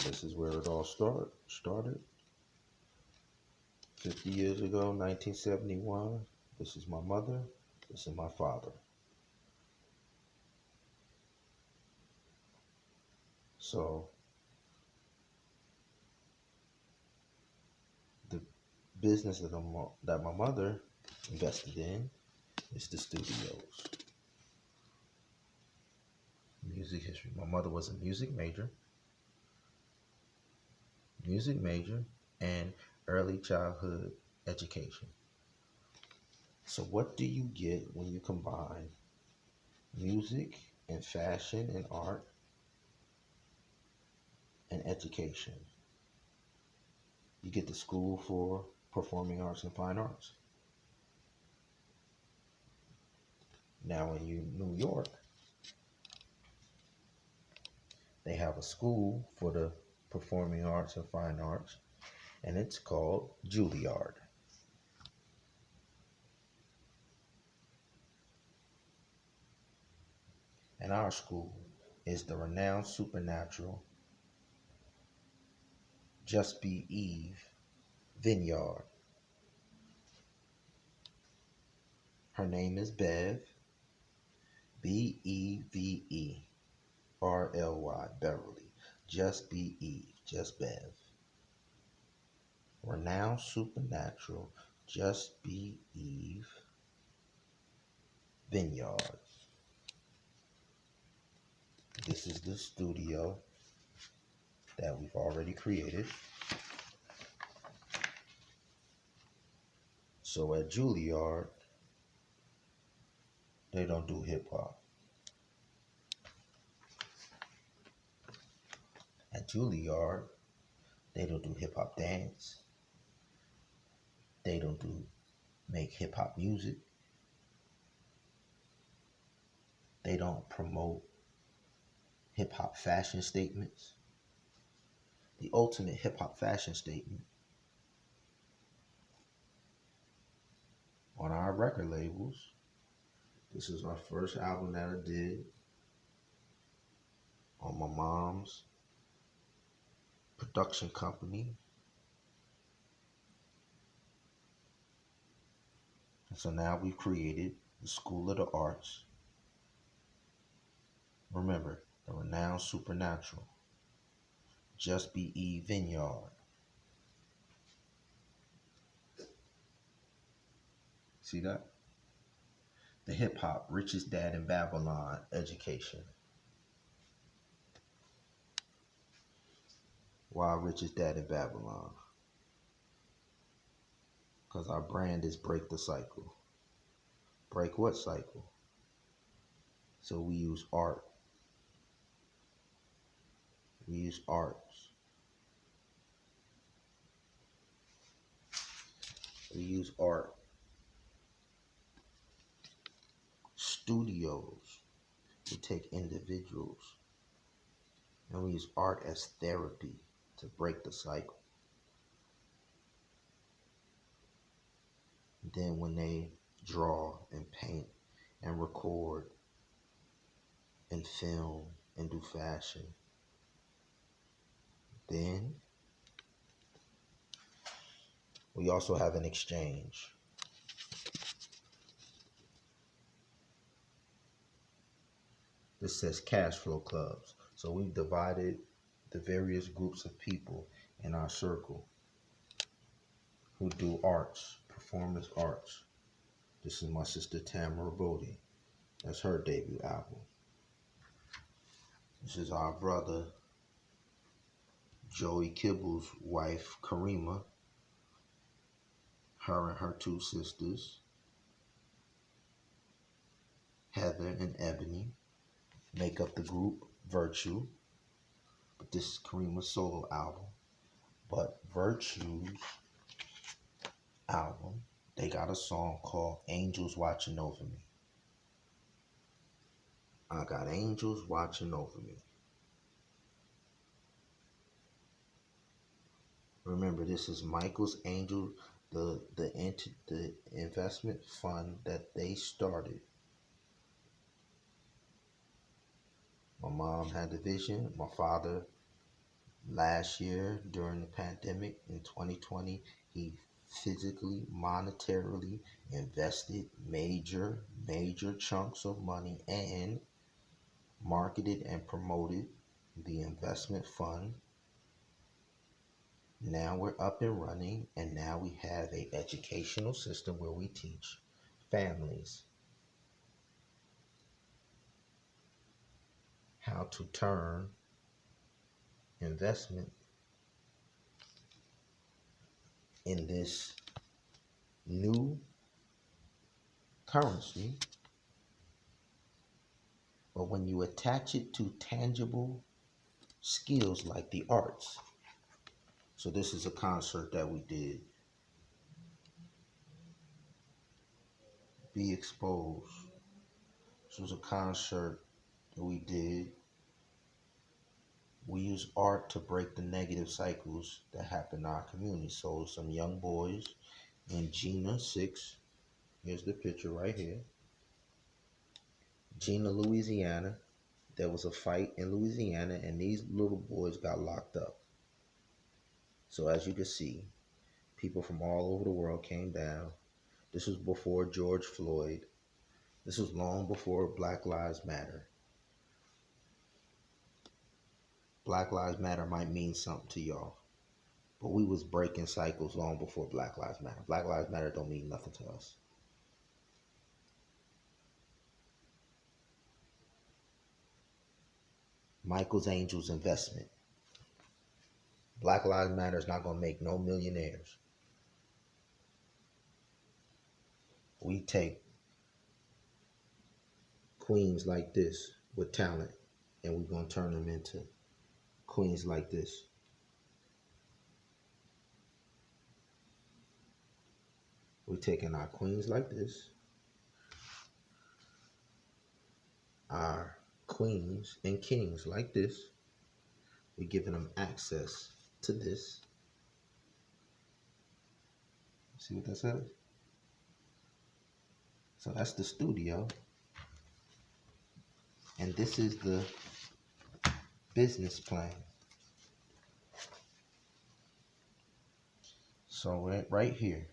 This is where it all started. 50 years ago, 1971. This is my mother. This is my father. So the business that my mother invested in is the studios. Music history. My mother was a music major, and early childhood education. So what do you get when you combine music and fashion and art and education? You get the School for Performing Arts and Fine Arts. Now in New York, they have a school for the performing arts and fine arts, and it's called Juilliard. And our school is the renowned supernatural Just Be Eve Vineyard. Her name is Bev, Beverly, Beverly. Just Be Eve, just Bev. Renowned supernatural Just Be Eve Vineyard. This is the studio that we've already created. So at Juilliard, they don't do hip hop. At Juilliard, they don't do hip hop dance. They don't make hip hop music. They don't promote hip hop fashion statements. The ultimate hip hop fashion statement on our record labels. This is our first album that I did on my mom's production company. And so now we've created the School of the Arts. Remember, the renowned supernatural Just Be Eve Vineyard. See that? The hip hop Richest Dad in Babylon education. Why Richest Dad in Babylon? Because our brand is Break the Cycle. Break what cycle? So we use art. We use arts. We use art. Studios. We take individuals. And we use art as therapy to break the cycle. Then when they draw and paint and record and film and do fashion, then we also have an exchange. This says cash flow clubs. So we've divided the various groups of people in our circle who do arts, performance arts. This is my sister Tamara Bodie. That's her debut album. This is our brother Joey Kibble's wife Karima. Her and her two sisters, Heather and Ebony, make up the group Virtue. But this is Karima's solo album. But Virtue's album, they got a song called Angels Watching Over Me. I got angels watching over me. Remember, this is Michael's Angel, the investment fund that they started. My mom had the vision. My father Last year, during the pandemic in 2020, he physically, monetarily invested major chunks of money and marketed and promoted the investment fund. Now we're up and running, and now we have a educational system where we teach families how to turn investment in this new currency. But when you attach it to tangible skills like the arts, so this is a concert that we did, Be Exposed. This was a concert that we did. We use art to break the negative cycles that happen in our community. So some young boys in Gina 6, here's the picture right here. Gina, Louisiana. There was a fight in Louisiana and these little boys got locked up. So as you can see, people from all over the world came down. This was before George Floyd. This was long before Black Lives Matter. Black Lives Matter might mean something to y'all, but we was breaking cycles long before Black Lives Matter. Black Lives Matter don't mean nothing to us. Michael's Angels investment. Black Lives Matter is not gonna make no millionaires. We take queens like this with talent and we're gonna turn them into queens like this. We're taking our queens like this, our queens and kings like this. We're giving them access to this. See what that says? So that's the studio. And this is the business plan. So right here,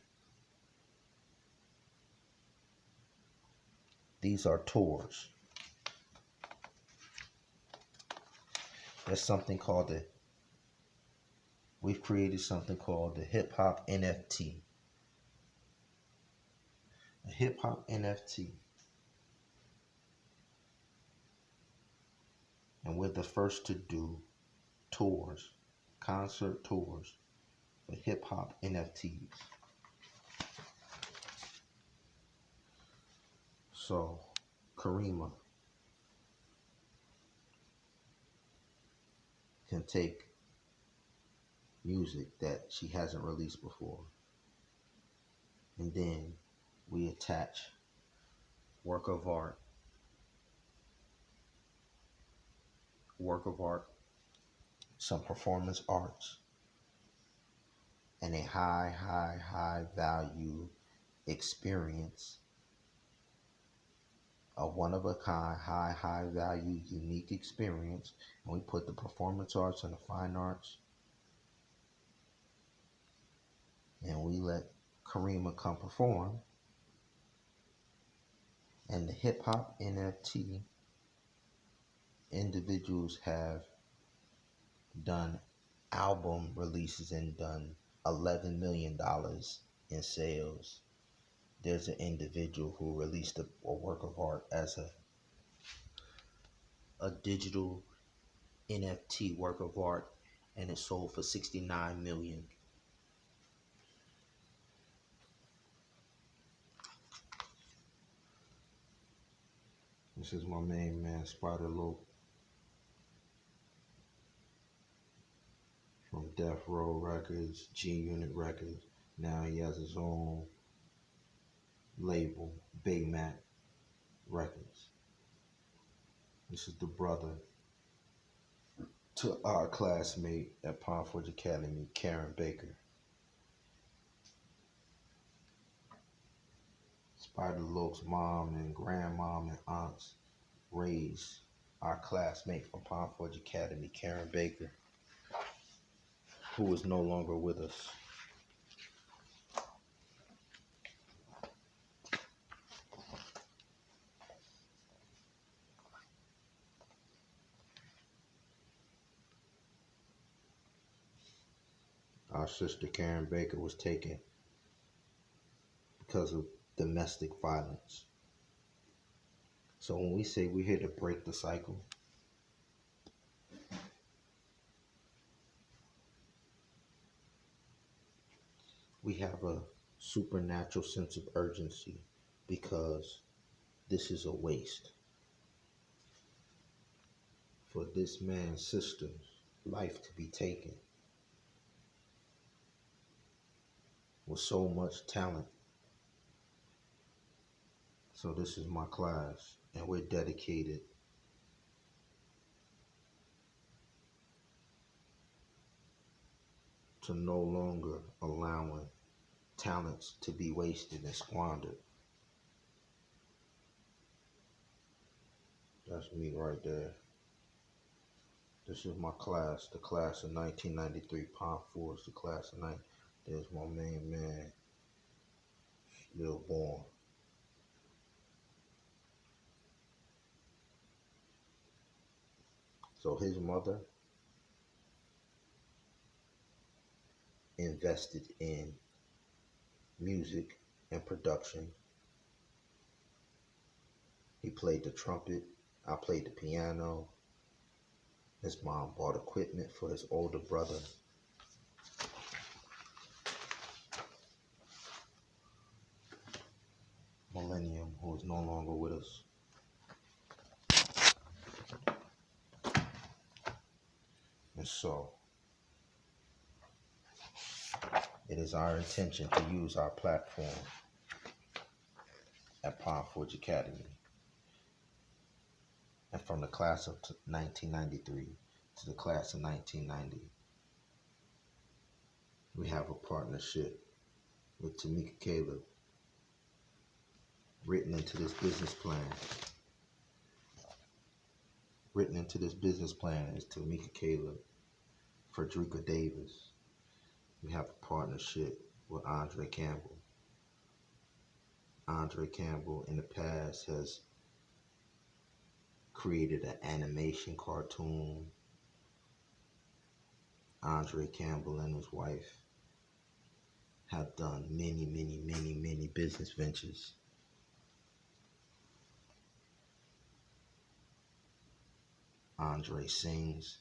these are tours. There's something called we've created something called the hip hop NFT. A hip hop NFT. And we're the first to do tours, concert tours for hip hop NFTs. So Karima can take music that she hasn't released before, and then we attach work of art, some performance arts, and a high value experience, a one of a kind, high value, unique experience. And we put the performance arts and the fine arts, and we let Karima come perform. And the hip hop NFT individuals have done album releases and done $11 million in sales. There's an individual who released a work of art as a digital NFT work of art, and it sold for $69 million. This is my main man, Spider Lope, from Death Row Records, G Unit Records. Now he has his own label, Big Mac Records. This is the brother to our classmate at Palm Forge Academy, Karen Baker. Spider Loke's mom and grandmom and aunts raised our classmate from Palm Forge Academy, Karen Baker. who is no longer with us. Our sister Karen Baker was taken because of domestic violence. So when we say we're here to break the cycle, we have a supernatural sense of urgency because this is a waste. For this man's sister's life to be taken with so much talent. So this is my class, and we're dedicated to no longer allowing talents to be wasted and squandered. That's me right there. This is my class, the class of 1993, Palm Forge, the class of 9. There's my main man, Lil Born. So his mother invested in music and production. He played the trumpet, I played the piano. His mom bought equipment for his older brother. Millennium, who is no longer with us. And so, it is our intention to use our platform at Palm Forge Academy. And from the class of 1993 to the class of 1990, we have a partnership with Tamika Caleb written into this business plan. Written into this business plan is Tamika Caleb, Frederica Davis. We have a partnership with Andre Campbell. Andre Campbell in the past has created an animation cartoon. Andre Campbell and his wife have done many business ventures. Andre sings.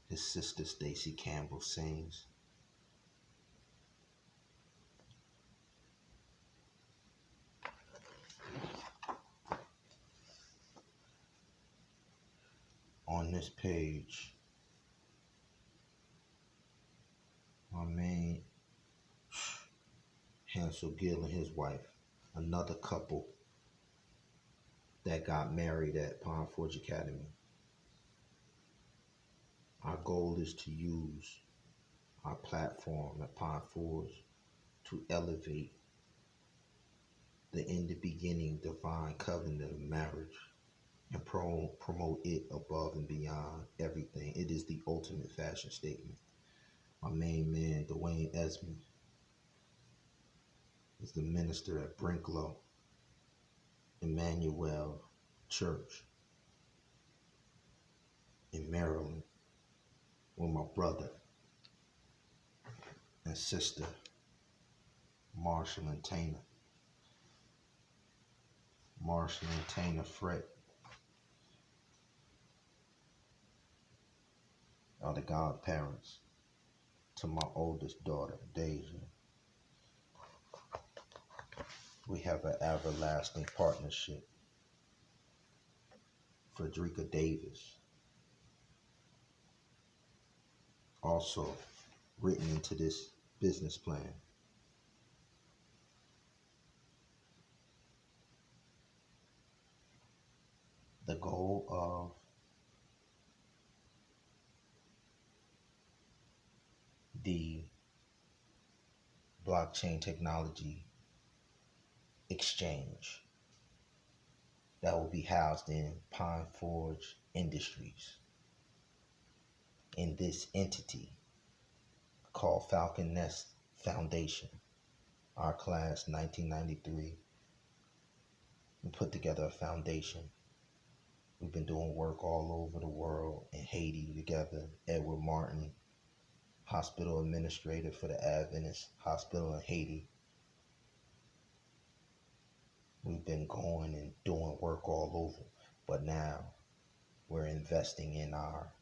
His sister Stacy Campbell sings. On this page, my main Hansel Gill and his wife, another couple that got married at Palm Forge Academy. Our goal is to use our platform at Palm Forge to elevate the in the beginning divine covenant of marriage and promote it above and beyond everything. It is the ultimate fashion statement. My main man, Dwayne Esmond, is the minister at Brinklow Emmanuel Church in Maryland with my brother and sister, Marshall and Tana. Marshall and Tana Fred are the godparents to my oldest daughter, Deja. We have an everlasting partnership. Frederica Davis, also written into this business plan. The goal of the blockchain technology exchange that will be housed in Pine Forge Industries. In this entity, called Falcon Nest Foundation. Our class, 1993, we put together a foundation. We've been doing work all over the world, in Haiti together. Edward Martin, hospital administrator for the Adventist Hospital in Haiti. We've been going and doing work all over, but now we're investing in our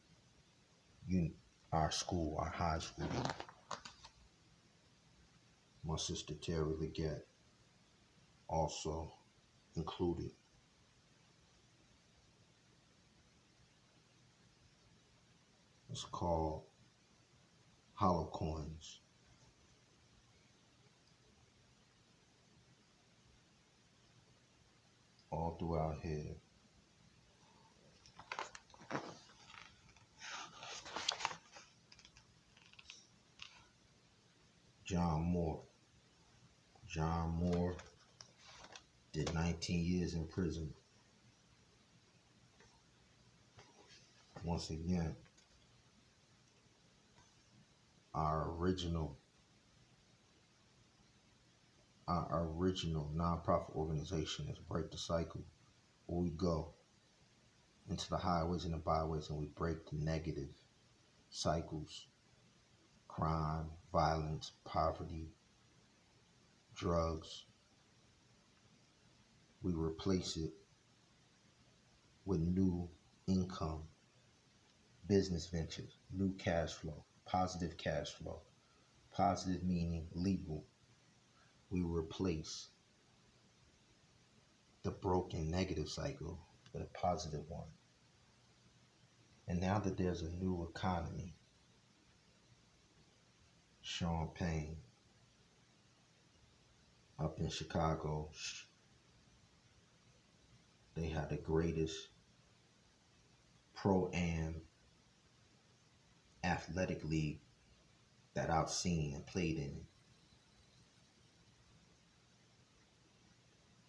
school, our high school. My sister Terry Leggett also included. It's called Hollow Coins. All throughout here. John Moore. John Moore did 19 years in prison. Once again, our original nonprofit organization is Break the Cycle, where we go into the highways and the byways and we break the negative cycles: crime, violence, poverty, drugs. We replace it with new income, business ventures, new cash flow, positive cash flow. Positive meaning legal. We replace the broken negative cycle with a positive one. And now that there's a new economy, Sean Payne up in Chicago, they had the greatest pro-am athletic league that I've seen and played in.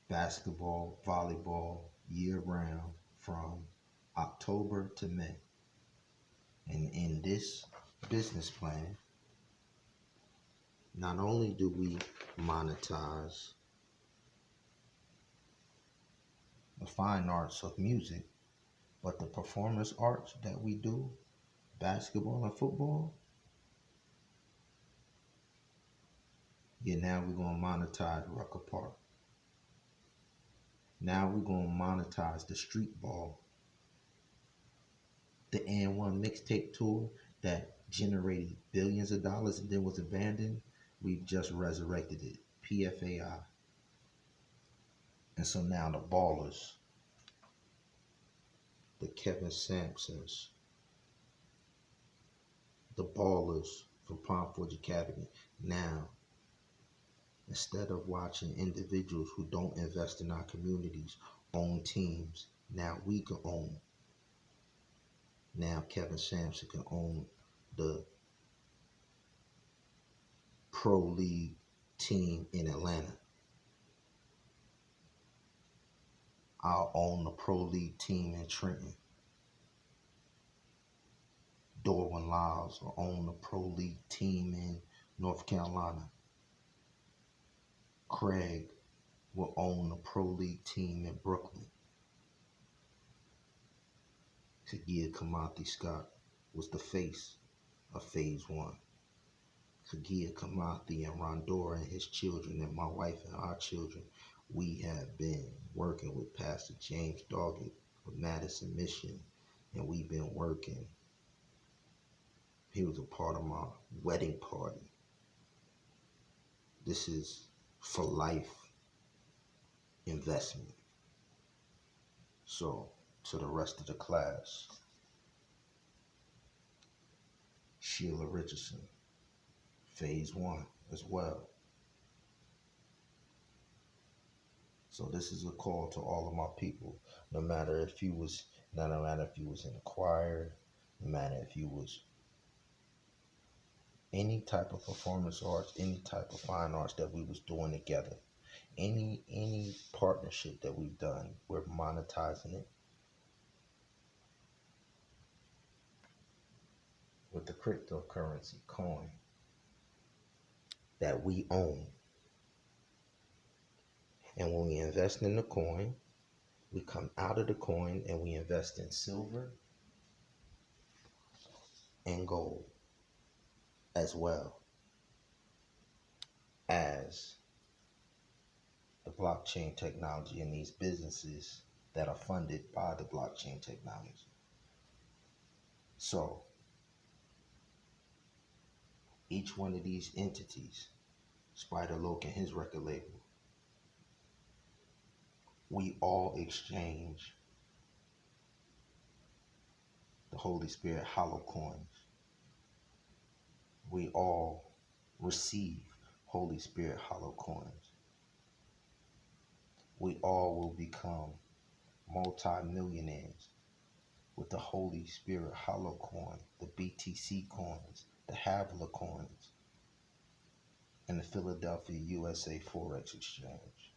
Basketball, volleyball, year-round from October to May. And in this business plan, not only do we monetize the fine arts of music, but the performance arts that we do, basketball and football, now we're going to monetize Rucker Park. Now we're going to monetize the street ball. The And1 mixtape tour that generated billions of dollars and then was abandoned, we've just resurrected it. PFAI. And so now the ballers, the Kevin Sampsons, the ballers from Palm Forge Academy, now, instead of watching individuals who don't invest in our communities own teams, now we can own. Now Kevin Sampson can own the Pro League team in Atlanta. I'll own the Pro League team in Trenton. Dorwin Lyles will own the Pro League team in North Carolina. Craig will own the Pro League team in Brooklyn. Kagia Kamathi Scott was the face of Phase 1. Kagia Kamathi and Rondora and his children and my wife and our children, we have been working with Pastor James Doggett of Madison Mission, and we've been working. He was a part of my wedding party. This is for life investment. So, to the rest of the class, Sheila Richardson, Phase 1 as well. So this is a call to all of my people. No matter if you was in the choir, no matter if you was any type of performance arts, any type of fine arts that we was doing together, any partnership that we've done, we're monetizing it with the cryptocurrency coin. that we own. And when we invest in the coin, we come out of the coin and we invest in silver and gold, as well as the blockchain technology and these businesses that are funded by the blockchain technology. So each one of these entities, Spider Loke and his record label, we all exchange the Holy Spirit hollow coins. We all receive Holy Spirit hollow coins. We all will become multi-millionaires with the Holy Spirit hollow coin, the BTC coins, the Havla coins, and the Philadelphia USA Forex Exchange.